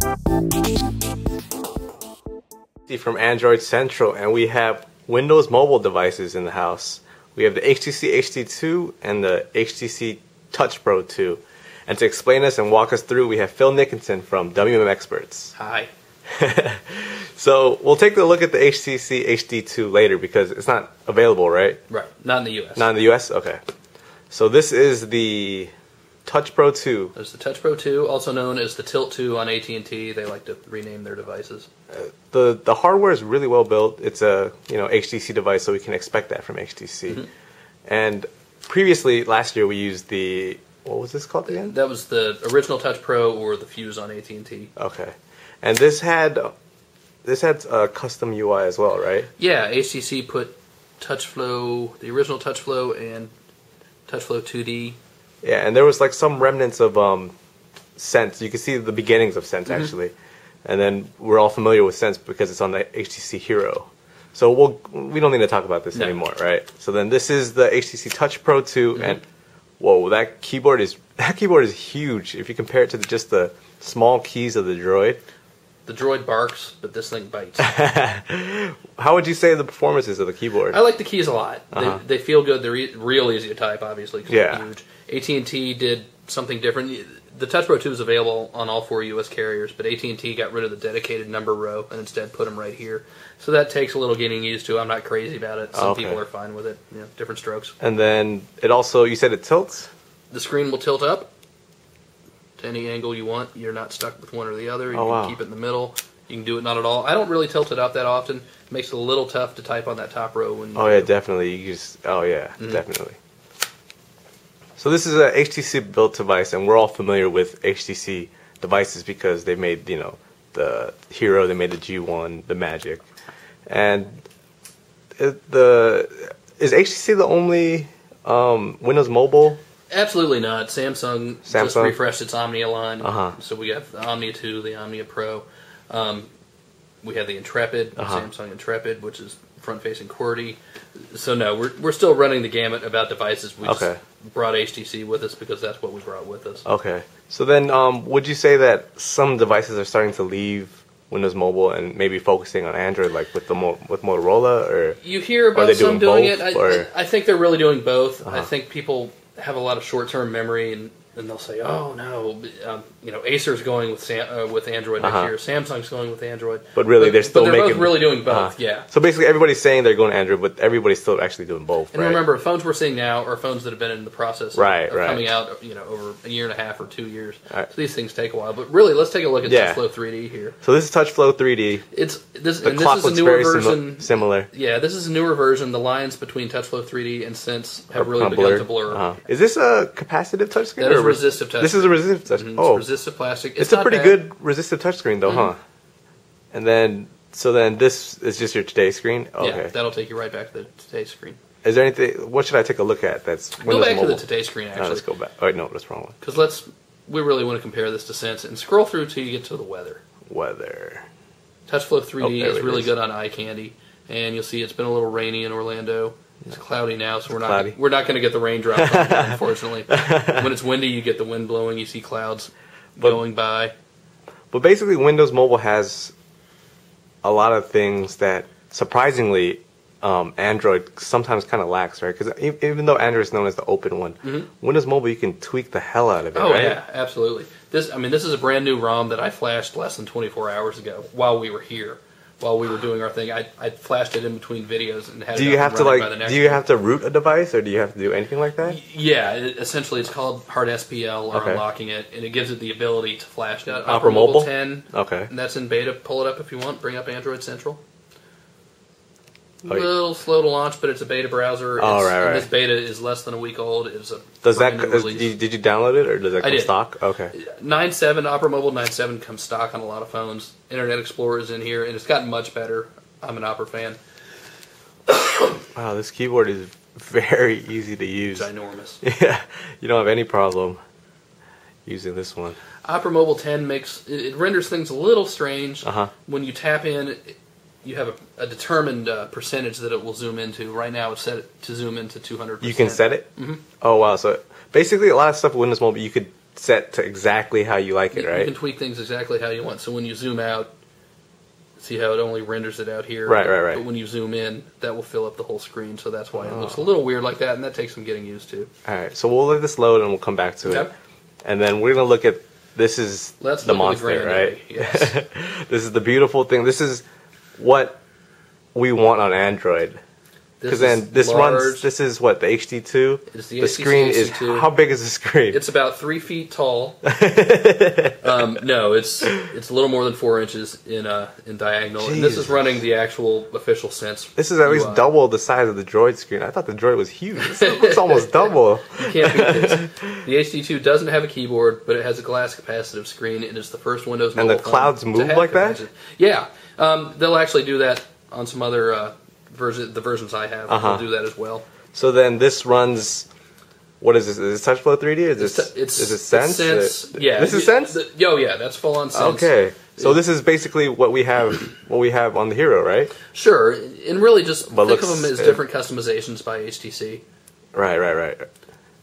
From AndroidCentral, and we have Windows mobile devices in the house. We have the Htc Hd2 and the Htc Touch Pro2. And to explain this and walk us through, we have Phil Nickinson from WMExperts. Hi. So we'll take a look at the Htc Hd2 later because it's not available, right? Right. Not in the US. Not in the US? Okay. So this is the Touch Pro2. There's the Touch Pro2, also known as the Tilt 2 on AT&T. They like to rename their devices. The hardware is really well built. It's a HTC device, so we can expect that from HTC. Mm-hmm. And previously, last year, we used the, what was this called again? That was the original Touch Pro or the Fuse on AT&T. Okay. And this had a custom UI as well, right? Yeah, HTC put TouchFlow, the original TouchFlow, and TouchFlow 2D. Yeah, and there was like some remnants of Sense. You can see the beginnings of Sense, actually. And then we're all familiar with Sense because it's on the HTC Hero. So we don't need to talk about this anymore, right? So then this is the HTC Touch Pro2, and whoa, that keyboard is huge. If you compare it to just the small keys of the Droid. The Droid barks, but this thing bites. How would you say the performance is of the keyboard? I like the keys a lot. They feel good. They're real easy to type, obviously, because they're huge. AT&T did something different. The Touch Pro 2 is available on all 4 U.S. carriers, but AT&T got rid of the dedicated number row and instead put them right here. So that takes a little getting used to. I'm not crazy about it. Some people are fine with it. Different strokes. And then it also, you said it tilts? The screen will tilt up to any angle you want. You're not stuck with one or the other. You can keep it in the middle. You can do it not at all. I don't really tilt it up that often. It makes it a little tough to type on that top row. When yeah, definitely. Definitely. So this is a HTC built device, and we're all familiar with HTC devices because they made, the Hero, they made the G1, the Magic. And is HTC the only Windows Mobile? Absolutely not. Samsung just refreshed its Omnia line. So we have the Omnia 2, the Omnia Pro. We have the Intrepid, Samsung Intrepid, which is front-facing QWERTY. So no, we're still running the gamut about devices. We just brought HTC with us because that's what we brought with us. Okay. So then, would you say that some devices are starting to leave Windows Mobile and maybe focusing on Android, like with Motorola, or you hear about some doing it? I think they're really doing both. I think people have a lot of short-term memory, and they'll say, "Oh no, Acer's going with Android next year. Samsung's going with Android." But really, they're both really doing both. Yeah. So basically, everybody's saying they're going Android, but everybody's still actually doing both. And remember, phones we're seeing now are phones that have been in the process of coming out, over a year and a half or 2 years. So these things take a while. But really, let's take a look at TouchFlow 3D here. So this is TouchFlow 3D. This is a newer version. Similar. Yeah, this is a newer version. The lines between TouchFlow 3D and Sense have really begun to blur. Is this a capacitive touchscreen? That is resistive touchscreen. This is a resistive touchscreen. It's resistive plastic. It's a pretty good resistive touchscreen, though, huh? And then, this is just your Today screen. Yeah, that'll take you right back to the Today screen. Is there anything? What should I take a look at? That's Windows Go back Mobile? to the Today screen. Actually, let's go back. Oh no, that's wrong one. Because we really want to compare this to Sense and scroll through till you get to the weather. TouchFlow 3D is really good on eye candy, and you'll see it's been a little rainy in Orlando. It's cloudy now, so we're not going to get the raindrops, unfortunately. When it's windy, you get the wind blowing. You see clouds going by. But basically, Windows Mobile has a lot of things that, surprisingly, Android sometimes kind of lacks, right? Because even though Android is known as the open one, Windows Mobile, you can tweak the hell out of it, right? Yeah, absolutely. This is a brand new ROM that I flashed less than 24 hours ago while we were here. While we were doing our thing, I flashed it in between videos and had it up and running by the next Do you have to root a device, or do you have to do anything like that? Yeah, essentially it's called hard SPL or unlocking it, and it gives it the ability to flash. Opera Mobile 10, and that's in beta. Pull it up if you want. Bring up AndroidCentral. A little slow to launch, but it's a beta browser. And this beta is less than a week old. It's a did you download it, or does that come stock? Okay. 9.7 Opera Mobile 9.7 comes stock on a lot of phones. Internet Explorer is in here, and it's gotten much better. I'm an Opera fan. Wow, this keyboard is very easy to use. Ginormous. Yeah, you don't have any problem using this one. Opera Mobile 10 it renders things a little strange. When you tap in, you have a determined percentage that it will zoom into. Right now, it's set to zoom into 200%. You can set it? Oh, wow. So basically, a lot of stuff with Windows Mobile, you could set to exactly how you like it, right? You can tweak things exactly how you want. So when you zoom out, see how it only renders it out here? Right. But when you zoom in, that will fill up the whole screen, so that's why it looks a little weird like that, and that takes some getting used to. Alright, so we'll let this load and we'll come back to it. And then we're going to look at, this is the monster, right? Yes. This is the beautiful thing. This is what we want on Android. Because then this is what, the HD2? It's the screen Htc is, Hd2. how big is the screen? It's about 3 feet tall. No, it's a little more than 4 inches in diagonal. Jeez. And this is running the actual official Sense. This is at least double the size of the Droid screen. I thought the Droid was huge. It's almost double. You can't beat this. The HD2 doesn't have a keyboard, but it has a glass capacitive screen, and it's the first Windows mobile phone. And the clouds move like that? Yeah. They'll actually do that on some other the versions I have. They'll do that as well. So then this runs, what is this? Is this Touch Pro 3D? Is it Sense? Yeah. This is Sense? Yeah, that's full on Sense. Okay. So this is basically what we have on the Hero, right? Sure. And really just think of them as different customizations by HTC. Right.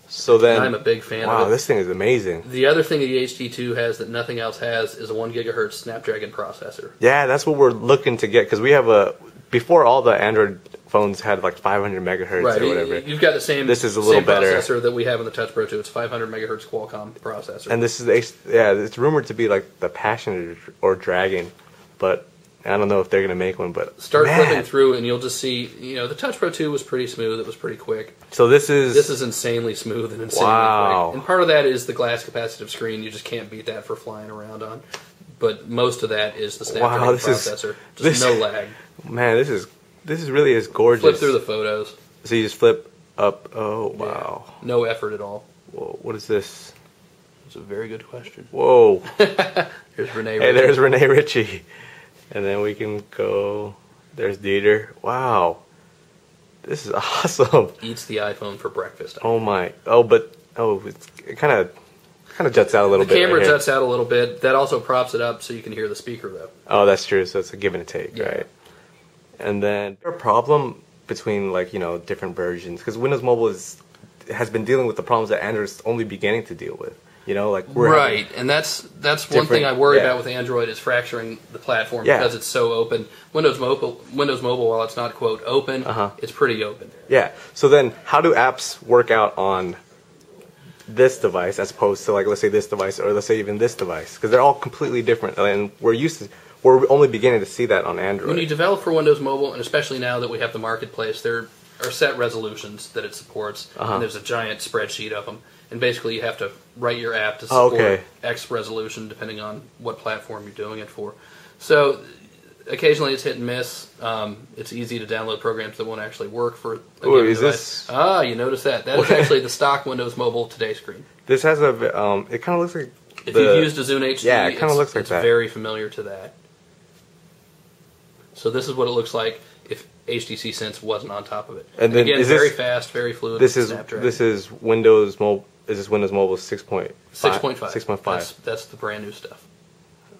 So then, and I'm a big fan of it. Wow, this thing is amazing. The other thing the HD2 has that nothing else has is a 1 gigahertz Snapdragon processor. Yeah, that's what we're looking to get, because we have before all the Android phones had like 500 megahertz or whatever. You've got the same. This is a little better processor that we have in the Touch Pro 2. It's 500 megahertz Qualcomm processor. And this is it's rumored to be like the Passion or Dragon, but I don't know if they're gonna make one. But start flipping through and you'll just see. The Touch Pro 2 was pretty smooth. It was pretty quick. So this is insanely smooth and insanely quick. And part of that is the glass capacitive screen. You just can't beat that for flying around on. But most of that is the Snapdragon processor. Just no lag. Man, this really is gorgeous. Flip through the photos. So you just flip up. Oh, wow. Yeah. No effort at all. Whoa, what is this? That's a very good question. Whoa. There's Renee Ritchie. Hey, there's Renee Ritchie. And then we can go, there's Dieter. Wow. This is awesome. Eats the iPhone for breakfast. Oh my. It kind of juts out a little bit. The camera juts out a little bit. That also props it up so you can hear the speaker, though. Oh, that's true. So it's a give and a take, right? And then a problem between different versions, because Windows Mobile has been dealing with the problems that Android is only beginning to deal with. Right, and that's one thing I worry about with Android is fracturing the platform because it's so open. Windows Mobile, while it's not quote open, it's pretty open. Yeah. So then, how do apps work out on this device as opposed to let's say this device or let's say even this device? Because they're all completely different, and we're only beginning to see that on Android. When you develop for Windows Mobile, and especially now that we have the marketplace, there are set resolutions that it supports, and there's a giant spreadsheet of them. And basically, you have to write your app to support X resolution, depending on what platform you're doing it for. So, occasionally it's hit and miss. It's easy to download programs that won't actually work for a given device. You notice that. That is actually the stock Windows Mobile Today screen. This has it kind of looks like... If you've used a Zune HD, it kind of looks like that. It's very familiar to that. So this is what it looks like if HTC Sense wasn't on top of it. And then again, very fast, very fluid. This is Windows Mobile. Is this Windows Mobile 6.5? 6.5. That's the brand new stuff.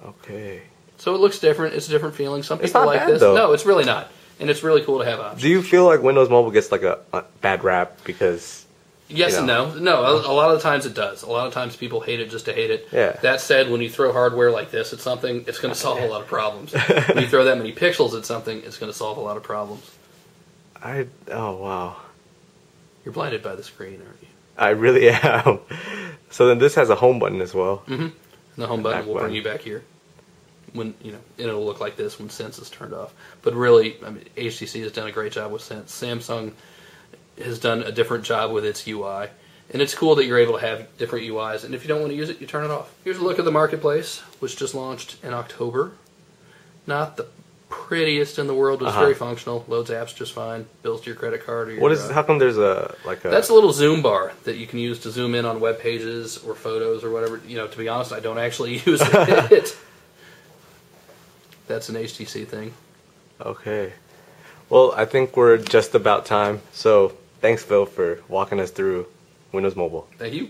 Okay. So it looks different. It's a different feeling. Some people like this. Though. No, it's really not. And it's really cool to have options. Do you feel like Windows Mobile gets like a bad rap because... Yes and no. No, a lot of the times it does. A lot of times people hate it just to hate it. Yeah. That said, when you throw hardware like this at something, it's going to solve a lot of problems. When you throw that many pixels at something, it's going to solve a lot of problems. Oh, wow. You're blinded by the screen, aren't you? I really am. So then this has a home button as well. Mm-hmm. And the home button will bring you back here. And it'll look like this when Sense is turned off. But really, HTC has done a great job with Sense. Samsung has done a different job with its UI. And it's cool that you're able to have different UIs. And if you don't want to use it, you turn it off. Here's a look at the marketplace, which just launched in October. Not the prettiest in the world, but it's very functional. Loads apps just fine. Bills to your credit card. Or your, how come there's That's a little zoom bar that you can use to zoom in on web pages or photos or whatever. To be honest, I don't actually use it. That's an HTC thing. Okay. Well, I think we're just about time. So thanks, Phil, for walking us through Windows Mobile. Thank you.